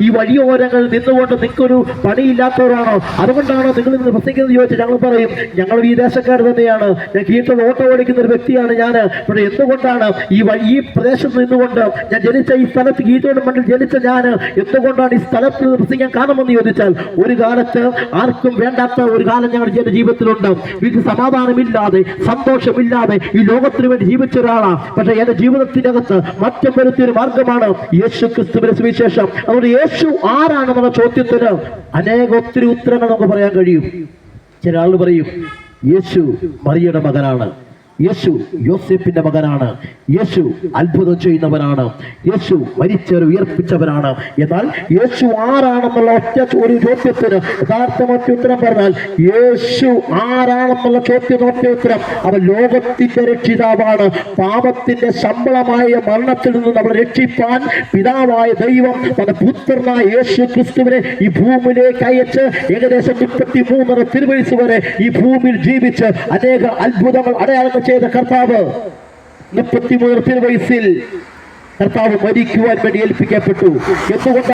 ഈ വഴിയോരങ്ങളിൽ നിന്നുകൊണ്ട് നിങ്ങൾക്കൊരു പണിയില്ലാത്തവരാണോ? അതുകൊണ്ടാണോ നിങ്ങൾ ഇന്ന് പ്രസംഗിക്കുന്നത് ചോദിച്ചാൽ ഞങ്ങൾ പറയും ഞങ്ങൾ ഈ ദേശക്കാർ തന്നെയാണ്, ഞാൻ കീഴ്ത്തൽ ഓട്ടോ ഓടിക്കുന്ന ഒരു വ്യക്തിയാണ് ഞാൻ. പക്ഷേ എന്തുകൊണ്ടാണ് ഈ പ്രദേശത്ത് നിന്നുകൊണ്ട് ഞാൻ ജനിച്ച ഈ സ്ഥലത്ത് കീഴ്ത്തോട് മണ്ണിൽ ജനിച്ച ഞാൻ എന്തുകൊണ്ടാണ് ഈ സ്ഥലത്ത് നിന്ന് പ്രസംഗിക്കാൻ കാരണമെന്ന് ചോദിച്ചാൽ, ഒരു കാലത്ത് ആർക്കും വേണ്ടാത്ത ഒരു കാലം ഞങ്ങളുടെ ജീവിതത്തിലുണ്ട്. വീട്ടിൽ സമാധാനമില്ലാതെ സന്തോഷമില്ലാതെ ഈ ലോകത്തിന് വേണ്ടി ജീവിച്ച ഒരാളാണ്. പക്ഷെ എന്റെ ജീവിതത്തിന്റെ അകത്ത് മാറ്റം വരുത്തിയൊരു മാർഗമാണ് യേശു ക്രിസ്തുവിന്റെ സുവിശേഷം. അതുകൊണ്ട് യേശു ആരാണെന്നുള്ള ചോദ്യത്തിന് ഒത്തിരി ഉത്തരങ്ങൾ നമുക്ക് പറയാൻ കഴിയും. ചില ആളുകൾ പറയും യേശു മറിയയുടെ മകനാണ്, യേശു യോസേഫിന്റെ മകനാണ്, യേശു അത്ഭുതം ചെയ്യുന്നവനാണ്, യേശു മരിച്ചവരെ ഉയർപ്പിച്ചവനാണ്. എന്നാൽ യേശു ആരാണെന്നുള്ള ഒറ്റ ഒരു ചോദ്യത്തിന് യഥാർത്ഥമൊറ്റ ഉത്തരം പറഞ്ഞാൽ, യേശു ആരാണെന്നുള്ള ചോദ്യത്തിന് ഒറ്റ ഉത്തരം, അവൻ ലോകത്തിന്റെ രക്ഷിതാവാണ്. പാപത്തിന്റെ ശമ്പളമായ മരണത്തിൽ നിന്ന് നമ്മളെ രക്ഷിപ്പാൻ പിതാവായ ദൈവം തന്റെ പുത്രനായ യേശു ക്രിസ്തുവിനെ ഈ ഭൂമിയിലേക്ക് അയച്ച് ഏകദേശം 33 തിരുവയസ്സ് വരെ ഈ ഭൂമിയിൽ ജീവിച്ച് അനേക അത്ഭുതങ്ങൾ അടയാളങ്ങൾ ചെയ്ത കർത്താവ് 33 തിരുവയസ്സിൽ കർത്താവ് മരിക്കുവാൻ വേണ്ടി ഏൽപ്പിക്കപ്പെട്ടു. എന്തുകൊണ്ട്?